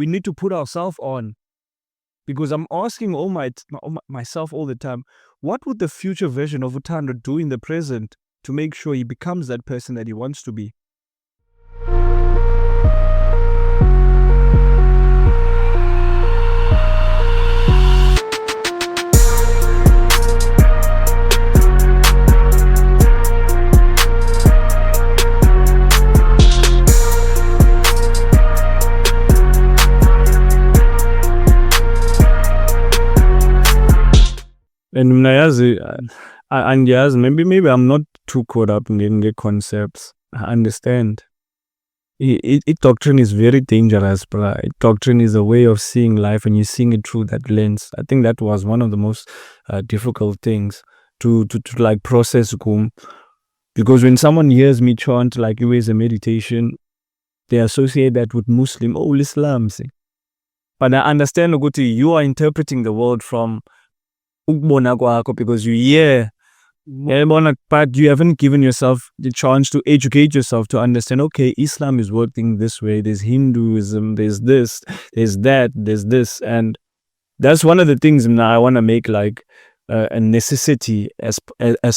we need to put ourselves on. Because I'm asking myself all the time, what would the future version of Utando do in the present to make sure he becomes that person that he wants to be? And maybe I'm not too caught up in the concepts. I understand. Doctrine is very dangerous, bro. Doctrine is a way of seeing life, and you're seeing it through that lens. I think that was one of the most difficult things to like process. Because when someone hears me chant like it is a meditation, they associate that with Muslim, Islam. But I understand that you are interpreting the world from because you hear, but you haven't given yourself the chance to educate yourself to understand, okay, Islam is working this way, there's Hinduism, there's this, there's that, there's this. And that's one of the things now I want to make like a necessity as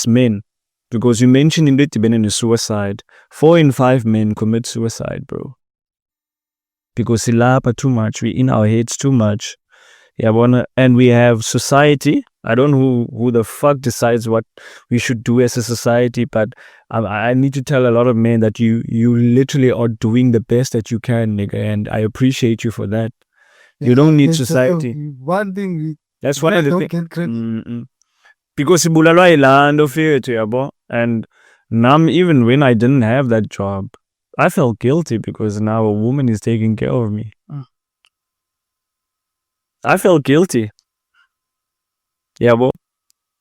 men. Because you mentioned in the suicide, 4 in 5 men commit suicide, bro. Because silapa too much, we in our heads too much. And we have society. I don't know who the fuck decides what we should do as a society, but I need to tell a lot of men that you literally are doing the best that you can, nigga, and I appreciate you for that. You don't need society. One thing. That's one of the things. Because ibulalwa iland of it, and now even when I didn't have that job, I felt guilty because now a woman is taking care of me. I felt guilty. Yeah, well,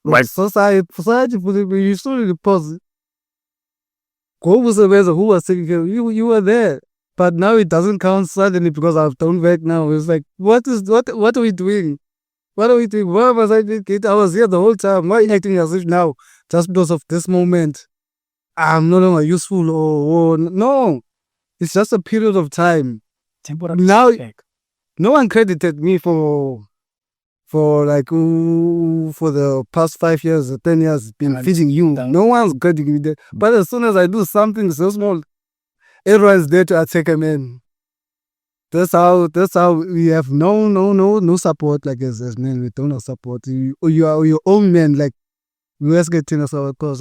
like society, you still the pause. Who was taking care of you? You were there, but now it doesn't count suddenly because I've done back now. It's like, what are we doing? What are we doing? Why was I doing it? I was here the whole time. Why acting as if now, just because of this moment, I'm no longer useful? Or no, it's just a period of time. Now, no one credited me for the past 5 years or 10 years been feeding you. No one's crediting me there. But as soon as I do something so small, everyone's there to attack a man. That's how we have no support, like as men. We don't have support. You are your own man, like we always get in us our cause.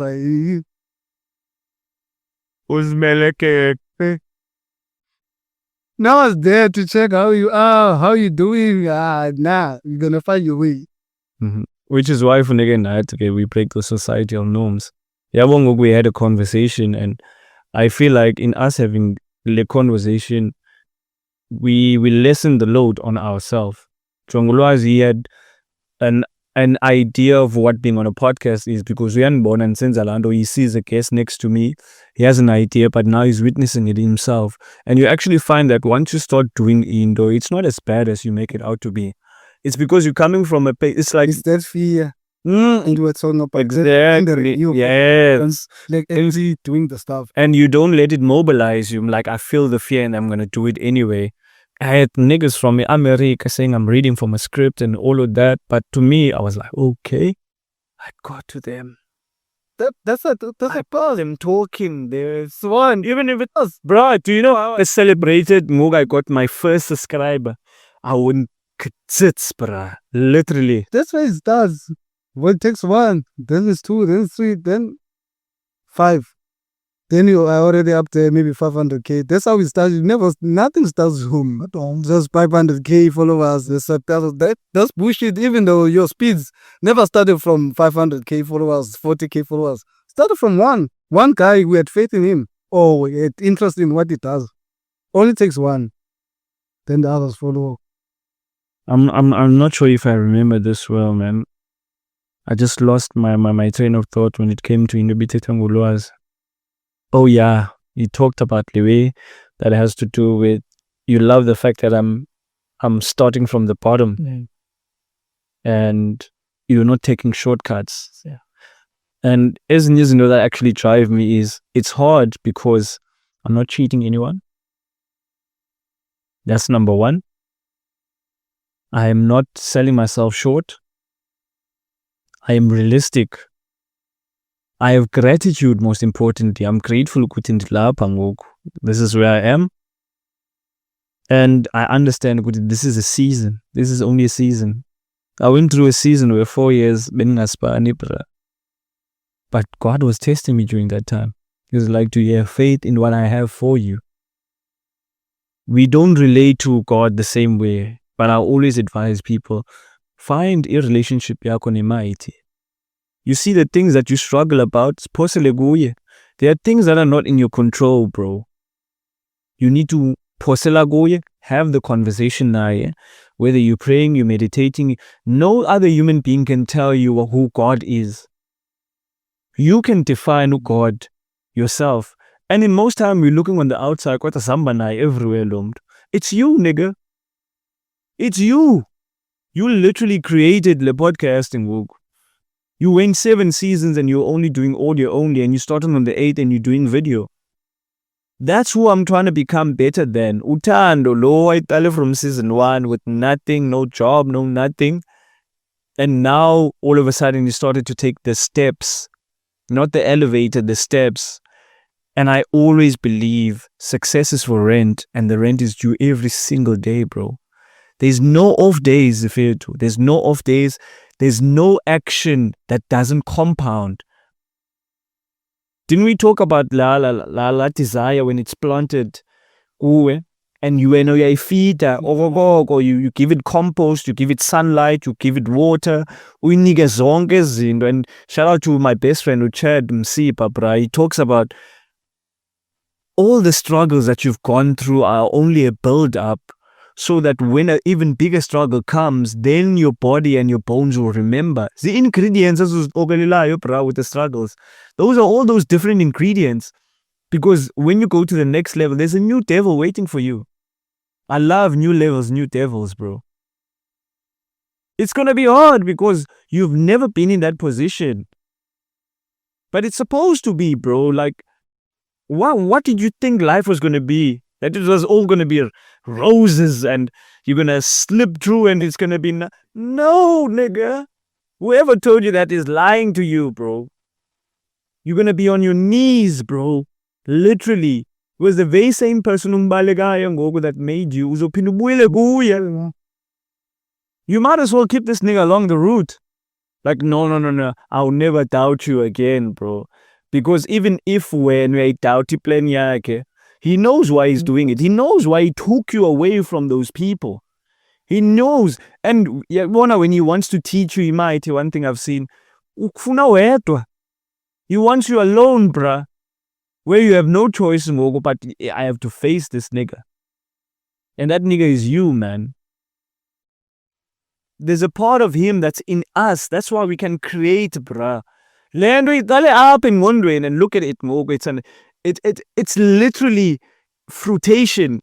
No one's there to check how you are, how you doing. Nah, you're gonna find your way. Which is why for we break the societal norms. Yeah, we had a conversation, and I feel like in us having the conversation, we lessen the load on ourselves. Lwazi had an idea of what being on a podcast is because we hadn't born and since Alando, he sees a guest next to me. He has an idea, but now he's witnessing it himself. And you actually find that once you start doing Indo, it's not as bad as you make it out to be. It's because you're coming from a place. It's like it's that fear. Exactly. Yes. Like MC doing the stuff. And you don't let it mobilize you. Like, I feel the fear and I'm gonna do it anyway. I had niggas from America saying I'm reading from a script and all of that. But to me, I was like, okay, I got to them. That's a part. Them talking. There's one. Even if it was, bro, do you know how I celebrated Moog? I got my first subscriber. I wouldn't sit, bro. Literally. That's why it starts. Well, it takes 1, then it's 2, then it's 3, then 5. Then you are already up there, maybe 500K. That's how we start. Nothing starts home. Just 500K followers. That's bullshit. Even though your speeds never started from 500K followers, 40K followers. Started from one guy who had faith in him. Or had interest in what he does. Only takes 1. Then the others follow. I'm not sure if I remember this well, man. I just lost my train of thought when it came to Lwazi. Oh yeah, he talked about the way that has to do with you love the fact that I'm starting from the bottom, and you're not taking shortcuts. Yeah. And as you know, that actually drive me is it's hard because I'm not cheating anyone. That's number one. I am not selling myself short. I am realistic. I have gratitude, most importantly. I'm grateful ukuthi ndilapha ngoku. This is where I am. And I understand ukuthi this is a season. This is only a season. I went through a season where 4 years beningaspani, but God was testing me during that time. He was like, do you have faith in what I have for you? We don't relate to God the same way, but I always advise people, find a relationship yakho nemaiti. You see the things that you struggle about, there are things that are not in your control, bro. You need to have the conversation now, whether you're praying, you're meditating. No other human being can tell you who God is. You can define God yourself. And in most time, we're looking on the outside, everywhere, lomed. It's you, nigga. It's you. You literally created the podcasting work. You went 7 seasons and you're only doing audio only, and you started on the 8th and you're doing video. That's who I'm trying to become better than. Utando, lo, I tell from season 1 with nothing, no job, no nothing. And now, all of a sudden, you started to take the steps, not the elevator, the steps. And I always believe success is for rent, and the rent is due every single day, bro. There's no off days, there's no off days. There's no action that doesn't compound. Didn't we talk about la desire when it's planted? And you feed or you give it compost, you give it sunlight, you give it water. And shout out to my best friend Uchad Msipa, he talks about all the struggles that you've gone through are only a build up, so that when an even bigger struggle comes, then your body and your bones will remember. The ingredients with the struggles. Those are all those different ingredients. Because when you go to the next level, there's a new devil waiting for you. I love new levels, new devils, bro. It's going to be hard because you've never been in that position. But it's supposed to be, bro. Like, what did you think life was going to be? That it was all going to be roses and you're going to slip through and it's going to be... No, nigga. Whoever told you that is lying to you, bro. You're going to be on your knees, bro. Literally. It was the very same person that made you. You might as well keep this nigga along the route. Like, no. I'll never doubt you again, bro. Because even if when we doubt plan yake, he knows why he's doing it. He knows why he took you away from those people. He knows. And when he wants to teach you, he might. One thing I've seen, he wants you alone, bruh. Where you have no choice, but I have to face this nigga. And that nigga is you, man. There's a part of him that's in us. That's why we can create, bruh. Land up in one way and look at it, it's literally fruitation.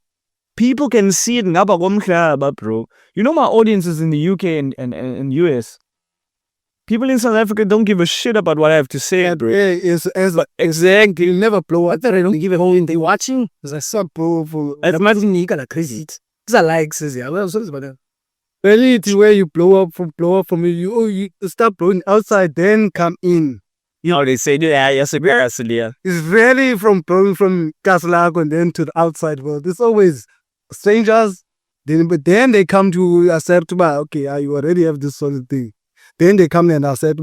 People can see it, bro. You know my audience is in the UK and US. People in South Africa don't give a shit about what I have to say, bro. Exactly. You never blow up. They don't give a whole thing. They watching. It's so powerful. It's not even crazy. It's a likes. Really, it's where you blow up from you start blowing outside, then come in. You know, they say, yes, it's really from blowing from Castle and then to the outside world. It's always strangers. But then they come to accept, okay, you already have this sort of thing. Then they come and accept,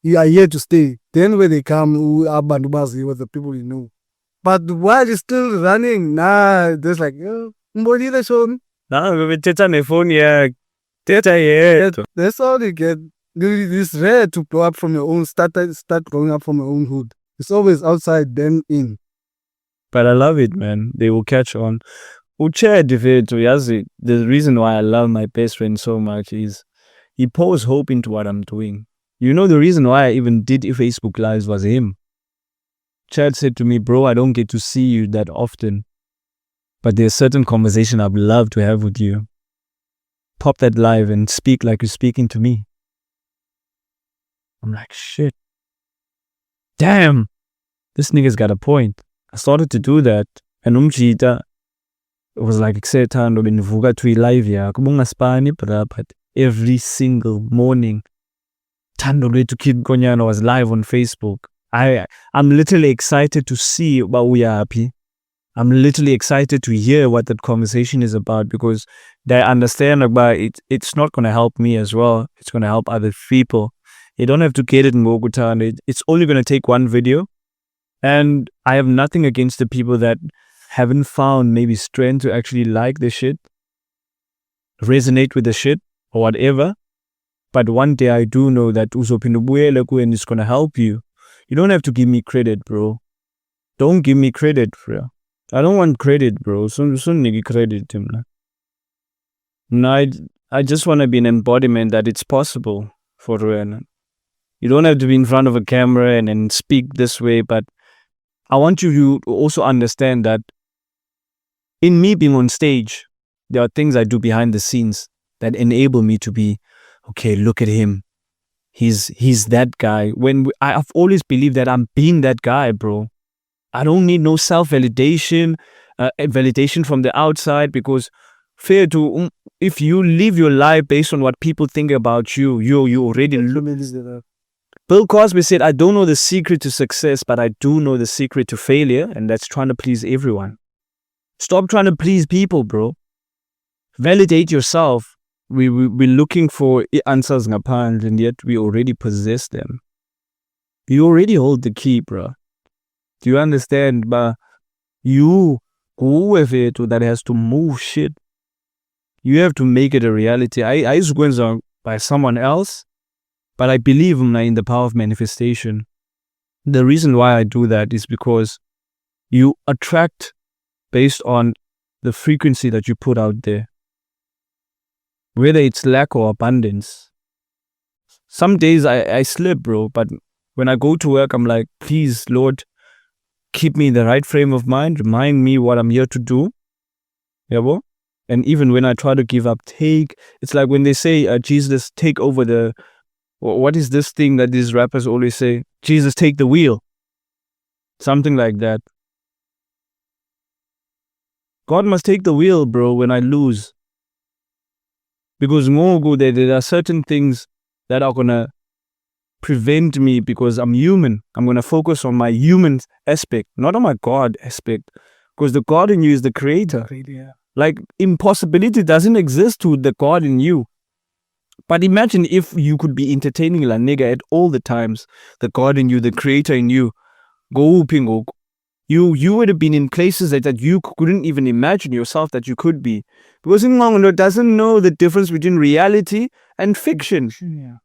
you are here to stay. Then when they come, Abandubasi was the people you know. But while it's still running, there's like, Mboniso. That's all they get. It's rare to blow up from your own, start growing up from your own hood. It's always outside, then in. But I love it, man. They will catch on. The reason why I love my best friend so much is he pours hope into what I'm doing. You know, the reason why I even did Facebook Lives was him. Chad said to me, bro, I don't get to see you that often, but there's certain conversation I'd love to have with you. Pop that live and speak like you're speaking to me. I'm like, shit. Damn. This nigga's got a point. I started to do that. And was like Thando benivuka to live yakho bungaspani bra, but every single morning Thando Lwethu Kid Konyana was live on Facebook. I'm literally excited to see about happy. I'm literally excited to hear what that conversation is about, because they understand about it. It's not going to help me as well. It's going to help other people. You don't have to get it in Mogutan. It's only going to take one video. And I have nothing against the people that haven't found maybe strength to actually like the shit, resonate with the shit, or whatever. But one day I do know that and it's going to help you. You don't have to give me credit, bro. Don't give me credit, bro. I don't want credit, bro. So nigga credit him. No, I just want to be an embodiment that it's possible for real. You don't have to be in front of a camera and speak this way, but I want you to also understand that in me being on stage, there are things I do behind the scenes that enable me to be, okay, look at him. He's that guy. I've always believed that I'm being that guy, bro. I don't need no self-validation, validation from the outside, because if you live your life based on what people think about you, you already look. Bill Cosby said, I don't know the secret to success, but I do know the secret to failure, and that's trying to please everyone. Stop trying to please people, bro. Validate yourself. We're looking for answers ngaphandle, and yet we already possess them. You already hold the key, bro. Do you understand? But you, whoever that has to move shit, you have to make it a reality. I used to go by someone else, but I believe in the power of manifestation. The reason why I do that is because you attract based on the frequency that you put out there. Whether it's lack or abundance. Some days I slip, bro, but when I go to work, I'm like, please, Lord, keep me in the right frame of mind. Remind me what I'm here to do. Yeah, bro? And even when I try to give up, it's like when they say, Jesus, take over what is this thing that these rappers always say? Jesus, take the wheel. Something like that. God must take the wheel, bro, when I lose. Because there are certain things that are going to prevent me, because I'm human. I'm going to focus on my human aspect, not on my God aspect. Because the God in you is the creator. Like, impossibility doesn't exist to the God in you. But imagine if you could be entertaining la nigga at all the times. The God in you, the creator in you. Go pingo. You would have been in places that you couldn't even imagine yourself that you could be. Because Ngondo doesn't know the difference between reality and fiction. Yeah.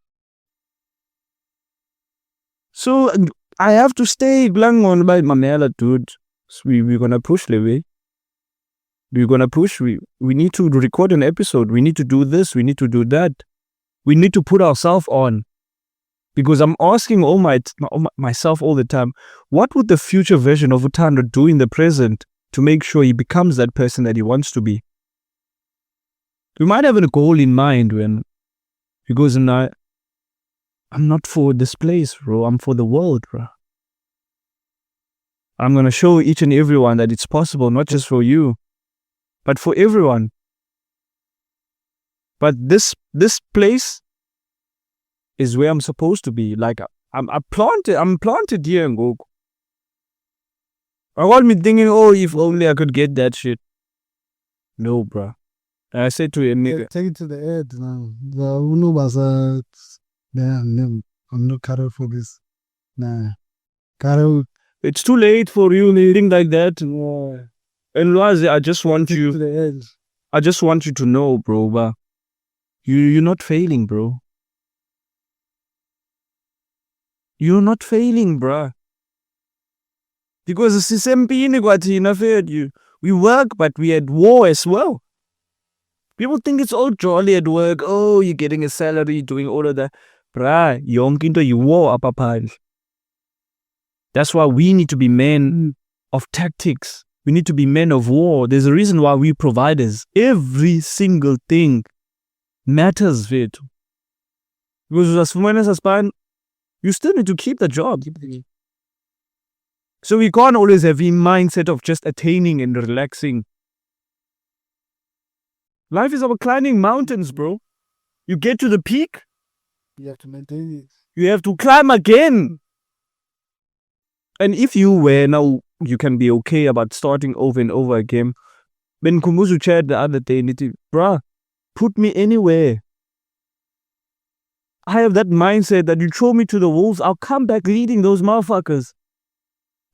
So I have to stay on by Mamela, dude. So we're gonna push the way. We're gonna push. We need to record an episode. We need to do this. We need to do that. We need to put ourselves on. Because I'm asking myself all the time, what would the future version of Thando do in the present to make sure he becomes that person that he wants to be? We might have a goal in mind because I'm not for this place, bro. I'm for the world, bro. I'm going to show each and everyone that it's possible, not just for you, but for everyone. But this place is where I'm supposed to be. Like, I'm planted here in Goku. I got me thinking, if only I could get that shit. No, bro. And I said to him, nigga, take it to the edge now. I'm not cut out for this. Nah. Cut out. It's too late for you, anything like that. No. And Lwazi, I just want you to the edge. I just want you to know, bro, but you're not failing, bro. You're not failing, bruh. Because we work, but we at war as well. People think it's all jolly at work. Oh, you're getting a salary, doing all of that. Bruh, you war up. That's why we need to be men of tactics. We need to be men of war. There's a reason why we providers. Every single thing matters, Vetu. Because as you still need to keep the job. So we can't always have a mindset of just attaining and relaxing. Life is about climbing mountains, bro. You get to the peak, You have to maintain it. you have to climb again. And if you were now, you can be okay about starting over and over again. When Kumuzu chatted the other day, bruh, put me anywhere. I have that mindset that you throw me to the wolves, I'll come back leading those motherfuckers.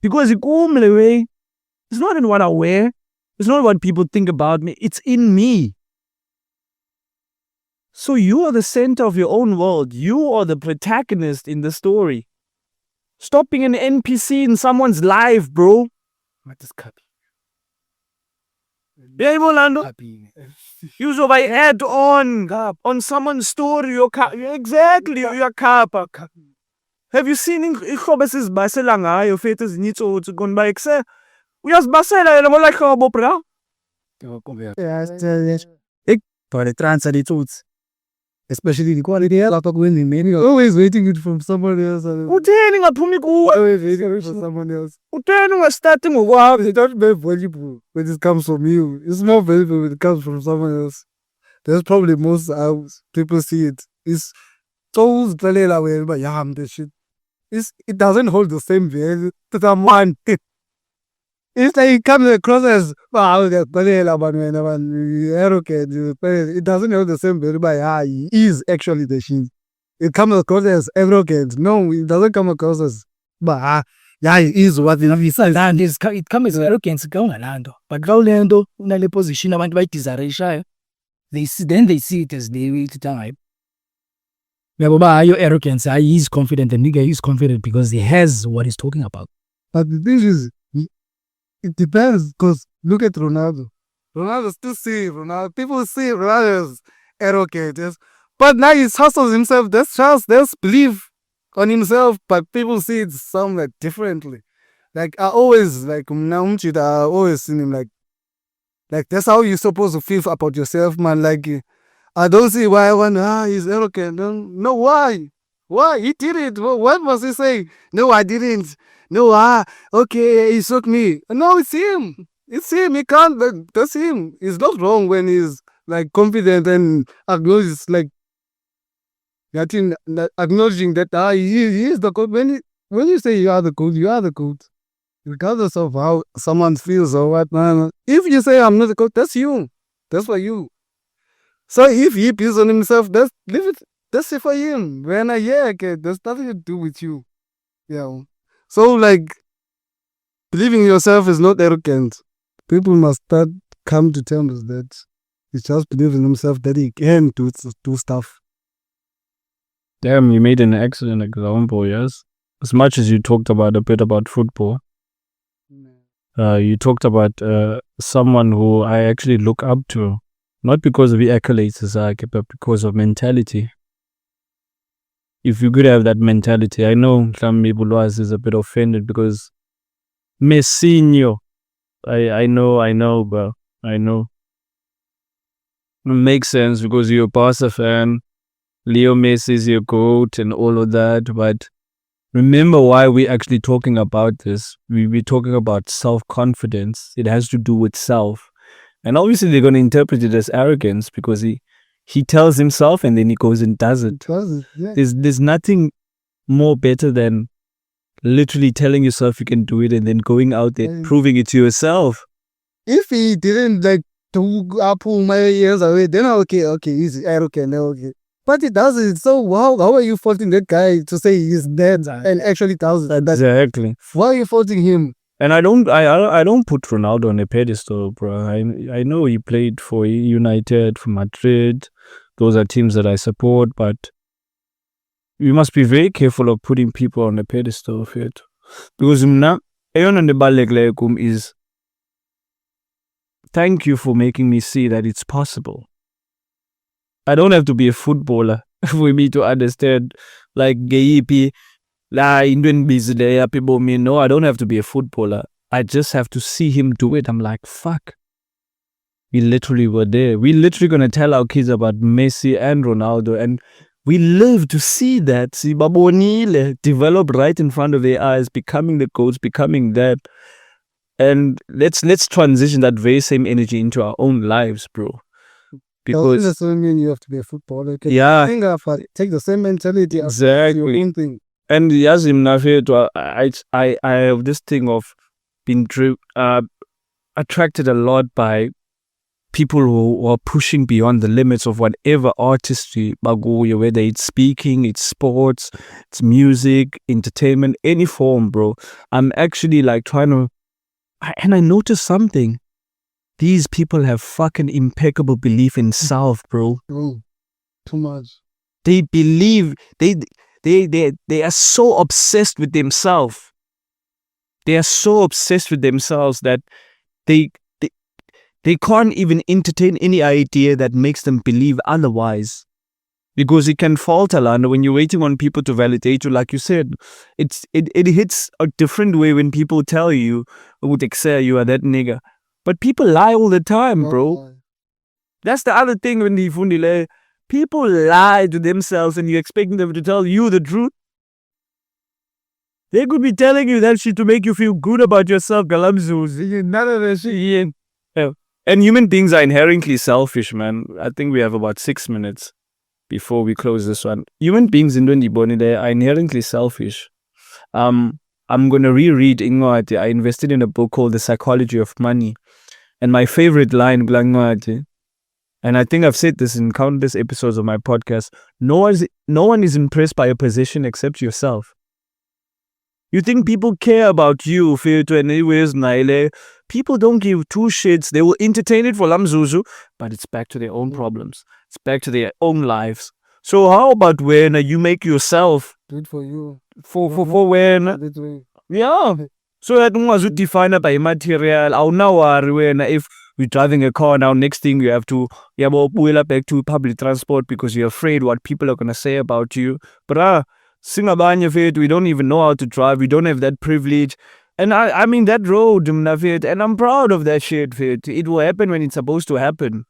Because it's not in what I wear. It's not what people think about me. It's in me. So you are the center of your own world. You are the protagonist in the story. Stop being an NPC in someone's life, bro. What is copy? Yeah, Lando. Copy. You so by add on someone's story. Exactly, you're kappa. Have you seen Ikobes's Basela ngayo fetus nitso to gon by exe? We has Basela and I'm like bra. For the translate, especially the quality of when the many are always waiting it from someone else. Utheni ngaphumi kuwe? Always waiting for someone else. Utheni ungastarting ngokwakho? It's not very valuable when it comes from you. It's more valuable when it comes from someone else. That's probably most how people see it. It's so away, but yeah, I'm the shit. It doesn't hold the same value to someone. It's like it comes across as wow, arrogant. It doesn't hold the same value, but yeah, he is actually the shit. It comes across as arrogant. No, it doesn't come across as but yeah, he is what It comes as arrogance kaungananto. But kaulento unale position abantu bayidesirishayo. They see it as they will time. Yaboba your arrogance, he is confident, the nigga is confident because he has what he's talking about. But the thing is, it depends because look at Ronaldo. Ronaldo still see Ronaldo. People see Ronaldo as arrogant, yes. But now he hustles himself. That's trust. There's belief on himself. But people see it somewhat differently. Like I always seen him like that's how you're supposed to feel about yourself, man. Like I don't see why he's arrogant. No, why? Why? He did it. What was he saying? No, I didn't. No, okay, he shook me. No, it's him. It's him. He can't. That's him. It's not wrong when he's like confident and acknowledges acknowledging that he is the goat. When you say you are the goat, you are the goat. Regardless of how someone feels or what, man. If you say I'm not the goat, that's you. That's for you. So if he believes on himself, leave it. That's it for him. When okay, there's nothing to do with you. Yeah. So like believing in yourself is not arrogant. People must come to terms that he just believes in himself that he can do stuff. Damn, you made an excellent example, yes. As much as you talked about a bit about football, you talked about someone who I actually look up to, not because of the accolades, but because of mentality. If you could have that mentality, I know some people is a bit offended because Messinho. I know, bro. I know. It makes sense because you're a Barca fan. Leo Messi is your GOAT and all of that, but remember why we're actually talking about this. We're talking about self-confidence. It has to do with self. And obviously they're going to interpret it as arrogance because he tells himself and then he goes and does it. Yeah. There's nothing more better than literally telling yourself you can do it and then going out there proving it to yourself. If he didn't pull my ears away, then okay, he's arrogant, okay. But he does it. So how are you faulting that guy to say he's dead and actually does it? Exactly. Why are you faulting him? And I don't put Ronaldo on a pedestal, bro. I know he played for United, for Madrid. Those are teams that I support, but we must be very careful of putting people on a pedestal of it. Because is thank you for making me see that it's possible. I don't have to be a footballer for me to understand like Geipi. No, I don't have to be a footballer. I just have to see him do it. I'm like, fuck. We literally were there. We're literally going to tell our kids about Messi and Ronaldo. And we live to see that. See, Babonile develop right in front of their eyes, becoming the coach, becoming that. And let's transition that very same energy into our own lives, bro. because doesn't mean you have to be a footballer. yeah, Take the same mentality as your exactly. own thing. And as him I have this thing of being attracted a lot by people who are pushing beyond the limits of whatever artistry baguyo, whether it's speaking, it's sports, it's music, entertainment, any form, bro. I'm actually like trying to, and I noticed something. These people have fucking impeccable belief in self, bro. Oh, too much. They believe they are so obsessed with themselves. They are so obsessed with themselves that they they can't even entertain any idea that makes them believe otherwise. Because it can falter, Lana, when you're waiting on people to validate you. Like you said, it hits a different way when people tell you, would excel, you are that nigga. But people lie all the time, bro. That's the other thing when the fundile. People lie to themselves and you're expecting them to tell you the truth. They could be telling you that shit to make you feel good about yourself, Galamzuz. None of that shit. Yeah. And human beings are inherently selfish, man. I think we have about 6 minutes before we close this one. Human beings in Ndiboni, they are inherently selfish. I'm gonna reread Ingwati. I invested in a book called The Psychology of Money. And my favorite line, Glangwati, and I think I've said this in countless episodes of my podcast, no one is impressed by your possession except yourself. You think people care about you, people don't give two shits. They will entertain it for Lamzuzu, but it's back to their own problems. It's back to their own lives. So how about when you make yourself Do it for you. for when yeah. So that was defined by material. If we're driving a car now, next thing you have to back to public transport because you're afraid what people are gonna say about you. Bruh, Singabanya fit, we don't even know how to drive, we don't have that privilege. And I mean that road, and I'm proud of that shit, fit. It will happen when it's supposed to happen.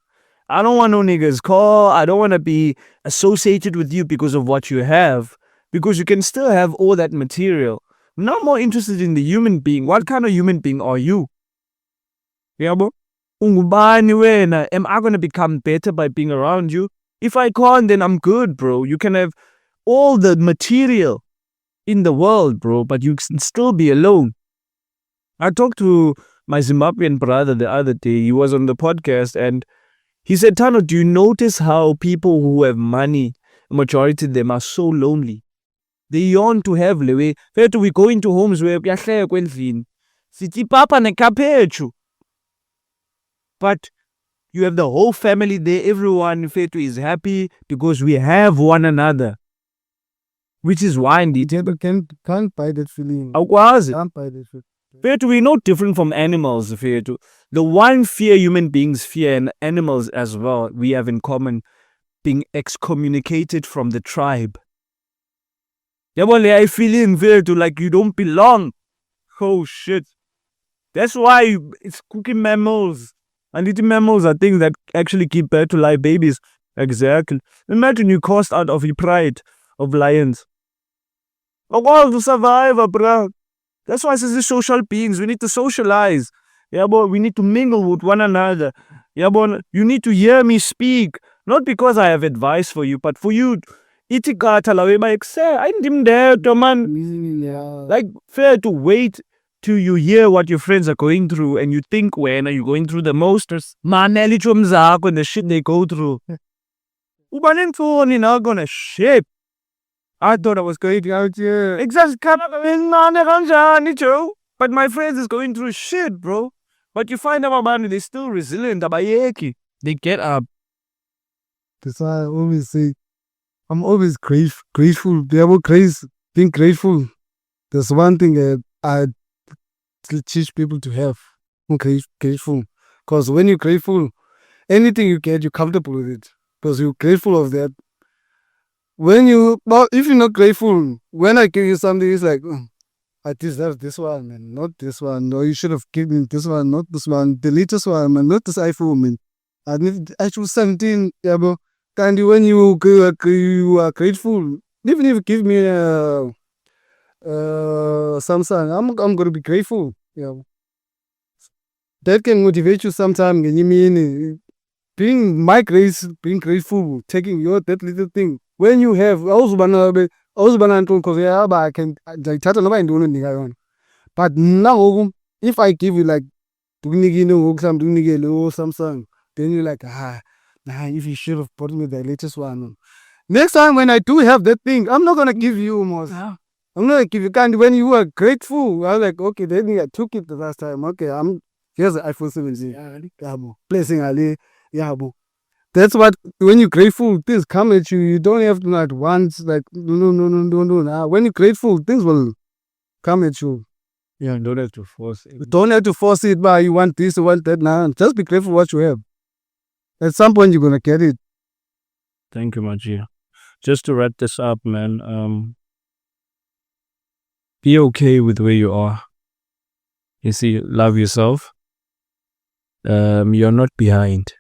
I don't want no niggas call. I don't want to be associated with you because of what you have. Because you can still have all that material. I'm not more interested in the human being. What kind of human being are you? Yeah, bro. Ungubani wena? Am I going to become better by being around you? If I can't, then I'm good, bro. You can have all the material in the world, bro, but you can still be alone. I talked to my Zimbabwean brother the other day. He was on the podcast and he said, Tano, do you notice how people who have money, the majority of them are so lonely? They yearn to have lewe. Fethu, we go into homes where kuyahlekwa endlini. Sithi papa nekaphethu. But you have the whole family there. Everyone, Fethu, is happy because we have one another. Which is why indeed. Can't buy that feeling. Awukwazi. Can't buy that feeling. Fethu, we're not different from animals, Fethu. The one fear human beings fear and animals as well, we have in common, being excommunicated from the tribe. I feeling Fethu, like you don't belong. Oh shit. That's why it's cooking mammals. And little mammals are things that actually give birth to live babies. Exactly. Imagine you cast out of your pride of lions. Oh, to survive, bro. That's why I say social beings. We need to socialize. Yeah, boy, we need to mingle with one another. Yeah, boy, you need to hear me speak. Not because I have advice for you, but for you. Itikata la weba say I didn't dare to man. Like fair to wait till you hear what your friends are going through and you think when are you going through the most man and the shit they go through. Ubanin not gonna shape. I thought I was going out here. Exactly. But my friends is going through shit, bro. But you find out man, they're still resilient. They get up. That's why I always say I'm always grateful. Being grateful. There's one thing I teach people to have. I'm grateful. Because when you're grateful, anything you get, you're comfortable with it. Because you're grateful of that. If you're not grateful, when I give you something, it's like, I deserve this one, man, not this one. No, you should have given me this one, not this one. The latest one, man, not this iPhone, man. I need actual 17, yeah, bro. And when you are grateful, even if you give me a Samsung, I'm gonna be grateful. Yeah, that can motivate you sometimes. You mean being grateful, taking that little thing. When you have, because I can, but now, if I give you like, Samsung, then you're like, if you should have bought me the latest one. Next time when I do have that thing, I'm not gonna give you more. I'm not gonna give you candy. When you were grateful, I was like, okay, then I took it the last time. Okay, here's the iPhone 17. Blessing Ali. That's what, when you're grateful, things come at you. You don't have to not once like no. When you're grateful, things will come at you. Yeah, you don't have to force it. You don't have to force it, but you want this, you want that. Now, just be grateful what you have. At some point, you're gonna get it. Thank you, Maji. Just to wrap this up, man. Be okay with where you are. You see, love yourself. You're not behind.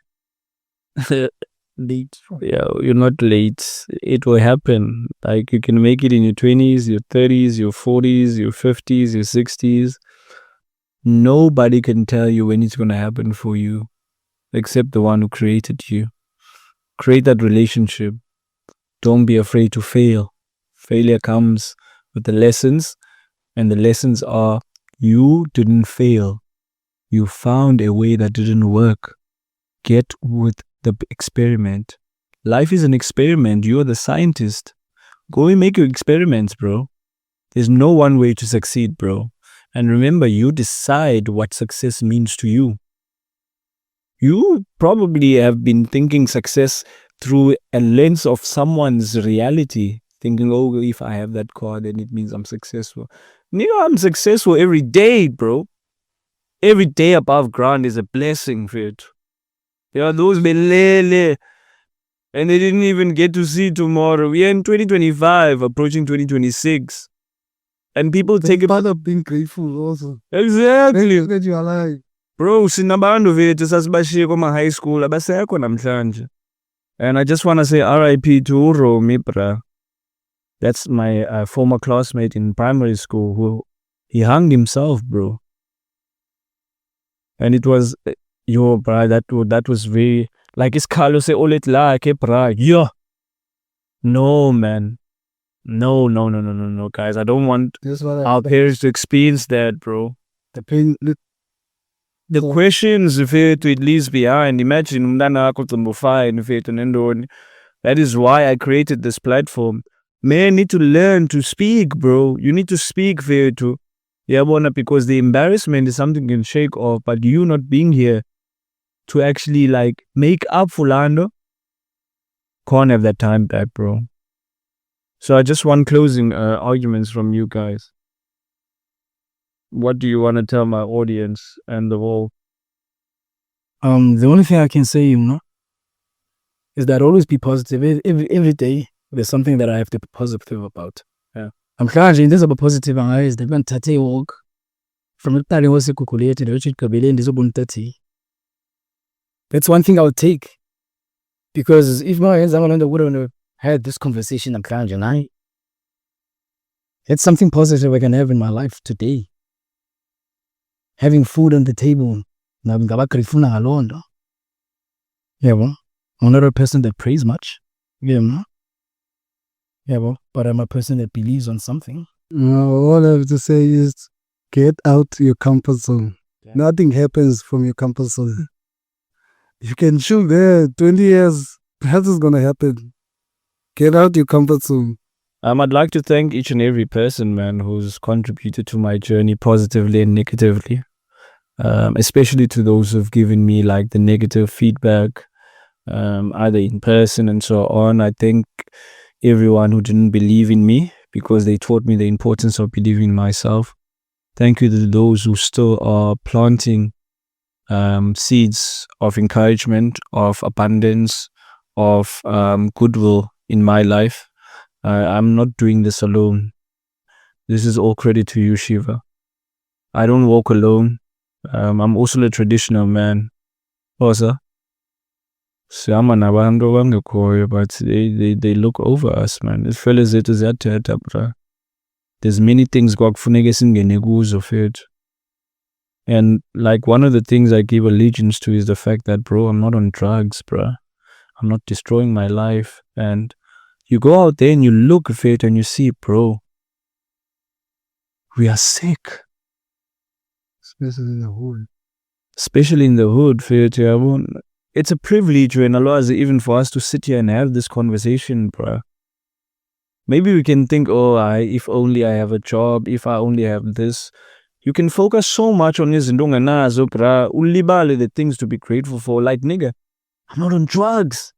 Late. Yeah, you're not late. It will happen. Like, you can make it in your 20s, your 30s, your 40s, your 50s, your 60s. Nobody can tell you when it's going to happen for you except the one who created you. Create that relationship. Don't be afraid to fail. Failure comes with the lessons, and the lessons are you didn't fail. You found a way that didn't work. Get with the experiment. Life is an experiment. You're the scientist. Go and make your experiments, bro. There's no one way to succeed, bro. And remember, you decide what success means to you. You probably have been thinking success through a lens of someone's reality. Thinking, oh, if I have that car, then it means I'm successful. Nigga, I'm successful every day, bro. Every day above ground is a blessing for it. Yeah, those belele. And they didn't even get to see tomorrow. We are in 2025, approaching 2026. And people take part of being grateful also. Exactly. That you are alive. Bro, sinabantu vethu sasibashiye kuma-high school abasekho namhlanje. And I just want to say RIP to Uromi, bro. That's my former classmate in primary school who he hanged himself, bro. And it was, bro, that was very, like, it's Carlos say, olet la, ke bro. Yeah. No, man. No, guys. I don't want our parents to experience that, bro. The pain. The questions if it leaves behind. Imagine umntana wakho fine if it. That is why I created this platform. Men need to learn to speak, bro. You need to speak to. Yeah, because the embarrassment is something you can shake off, but you not being here to actually like make up for Lando, can't have that time back, bro. So I just want closing arguments from you guys. What do you want to tell my audience and the world? The only thing I can say, is that always be positive. Every day, there's something that I have to be positive about. Yeah. I'm trying this about positive eyes. They're going to take a walk from the time I was calculated. That's one thing I would take. Because if my hands wouldn't have had this conversation, I'm trying. It's something positive I can have in my life today. Having food on the table. Yeah, well, I'm not a person that prays much. Yeah, well, but I'm a person that believes on something. All I have to say is get out your comfort zone. Yeah. Nothing happens from your comfort zone. You can shoot there 20 years, perhaps it's gonna happen. Get out your comfort zone. I'd like to thank each and every person, man, who's contributed to my journey positively and negatively. Especially to those who've given me like the negative feedback, either in person and so on. I thank everyone who didn't believe in me because they taught me the importance of believing in myself. Thank you to those who still are planting seeds of encouragement, of abundance, of goodwill in my life. I'm not doing this alone. This is all credit to you, Shiva. I don't walk alone. I'm also a traditional man. Also, but they look over us, man. As fellas, it is that. There's many things of it. And like one of the things I give allegiance to is the fact that, bro, I'm not on drugs, bro. I'm not destroying my life. And you go out there and you look at it and you see, bro, we are sick. Especially in the hood. Especially in the hood, it's a privilege when Lwazi even for us to sit here and have this conversation, bro. Maybe we can think, if only I have a job, if I only have this. You can focus so much on this nazo, bro. Ulibale the things to be grateful for. Like, nigga, I'm not on drugs.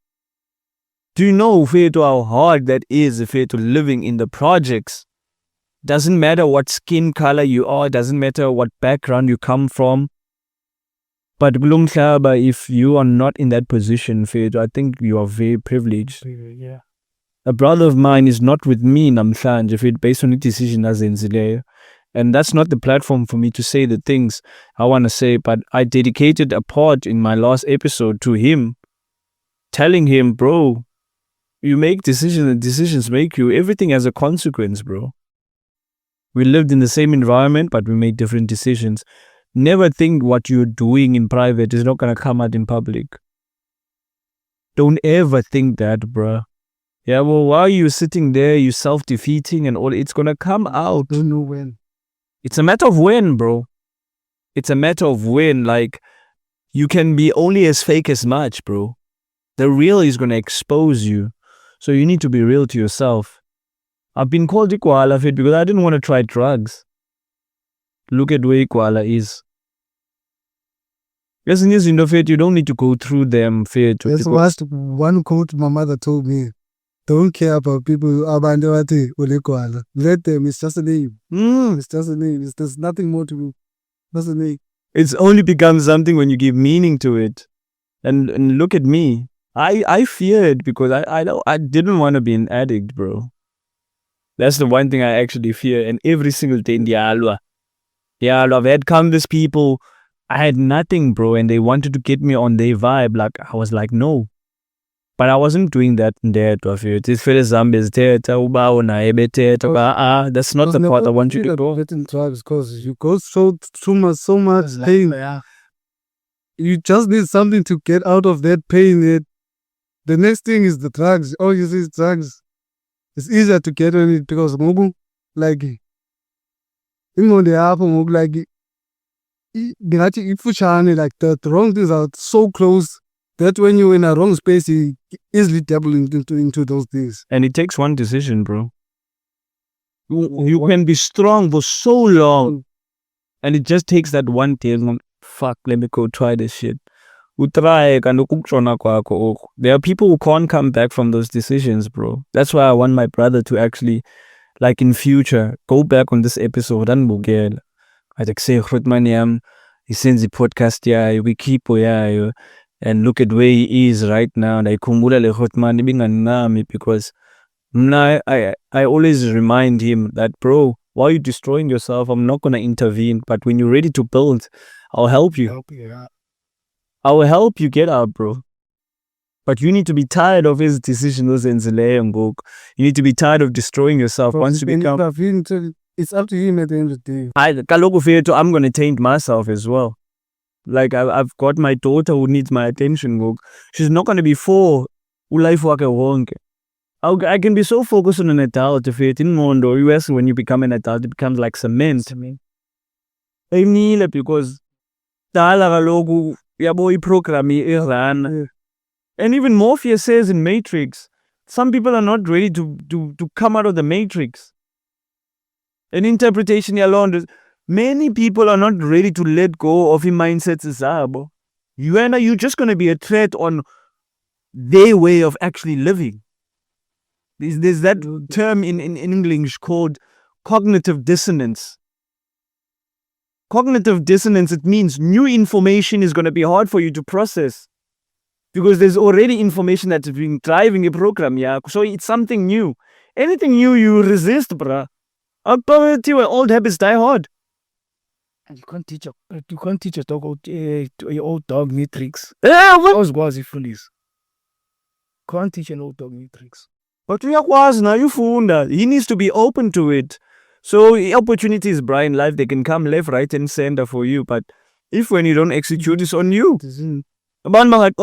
Do you know, how hard that is, living in the projects? Doesn't matter what skin color you are, doesn't matter what background you come from. But if you are not in that position, I think you are very privileged. Yeah. A brother of mine is not with me namhlanje, based on a decision azenzileyo. And that's not the platform for me to say the things I want to say, but I dedicated a part in my last episode to him, telling him, bro, you make decisions and decisions make you. Everything has a consequence, bro. We lived in the same environment, but we made different decisions. Never think what you're doing in private is not going to come out in public. Don't ever think that, bro. Yeah, well, while you're sitting there, you're self-defeating and all, it's going to come out. Don't know when. It's a matter of when, bro. It's a matter of when. Like, you can be only as fake as much, bro. The real is going to expose you. So you need to be real to yourself. I've been called Ikwala because I didn't want to try drugs. Look at where Ikwala is. Yes, and yes, you don't need to go through them. That's one quote my mother told me. Don't care about people abandoned. Let them, it's just a name. It's just a name. There's nothing more to do. Just a name. It's only becomes something when you give meaning to it. And look at me. I feared because I didn't want to be an addict, bro. That's the one thing I actually fear. And every single day in the Alwa, I've had countless people. I had nothing, bro, and they wanted to get me on their vibe. Like, I was like, no. But I wasn't doing that in there to feel. That's not the part I want you to go. Because you go so much pain. You just need something to get out of that pain. The next thing is the drugs. All you see is drugs. It's easier to get on it because like the wrong things are so close that when you're in a wrong space, you easily dabble into those things. And it takes one decision, bro. You can be strong for so long, and it just takes that one day. Fuck, let me go try this shit. There are people who can't come back from those decisions, bro. That's why I want my brother to actually, like in future, go back on this episode and bugel. I say, he sends the podcast, we keep, and look at where he is right now. Because I always remind him that, bro, while you're destroying yourself, I'm not going to intervene. But when you're ready to build, I'll help you. I will help you get out, bro. But you need to be tired of his decisions and you need to be tired of destroying yourself. Once you become, it's up to him at the end of the day. I'm going to taint myself as well. Like, I've got my daughter who needs my attention. She's not going to be for life work I can be so focused on an adult. US, when you become an adult, it becomes like cement. Because program. And even Morpheus says in Matrix, some people are not ready to come out of the Matrix. An interpretation alone, many people are not ready to let go of your mindsets. You're just going to be a threat on their way of actually living. There's that term in English called cognitive dissonance. Cognitive dissonance, it means new information is going to be hard for you to process. Because there's already information that's been driving a program, so it's something new. Anything new, you resist, bruh. Old habits die hard. And you can't teach a dog your old dog new tricks. What? Lwazi foolish. Can't teach an old dog new tricks. But he needs to be open to it. So opportunities, Brian, life, they can come left, right, and center for you. But If when you don't execute, it's on you. But at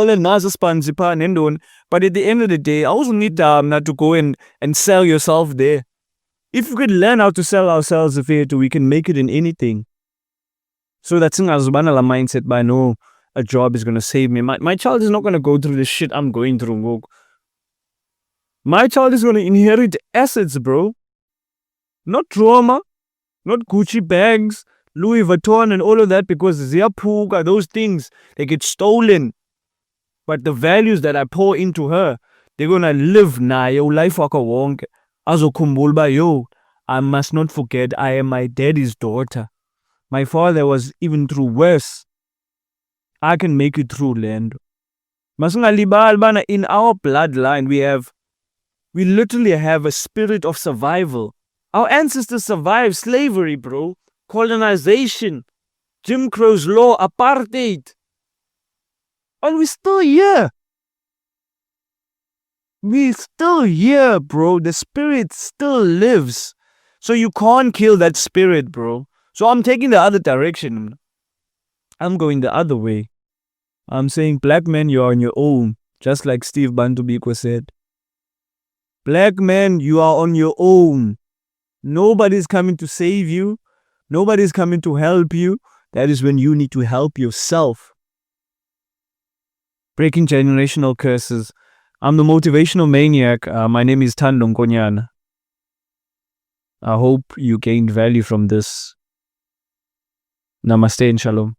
the end of the day, I also need not to go and sell yourself there. If we could learn how to sell ourselves if we can make it in anything. So that's a mindset by no, a job is gonna save me. My child is not gonna go through the shit I'm going through. My child is gonna inherit assets, bro. Not trauma, not Gucci bags, Louis Vuitton and all of that, because ziyapuka, those things, they get stolen. But the values that I pour into her, they're gonna live na yo life waka wonke. Azokhumbula ba yo, I must not forget I am my daddy's daughter. My father was even through worse. I can make it through, land. Masingalibal bana, in our bloodline we literally have a spirit of survival. Our ancestors survived slavery, bro. Colonization, Jim Crow's law, apartheid. And we're still here. We're still here, bro. The spirit still lives. So you can't kill that spirit, bro. So I'm taking the other direction. I'm going the other way. I'm saying, black men, you're on your own. Just like Steve Bantu Biko said. Black men, you are on your own. Nobody's coming to save you. Nobody's coming to help you. That is when you need to help yourself. Breaking generational curses. I'm the motivational maniac. My name is Thando Nkonyana. I hope you gained value from this. Namaste and shalom.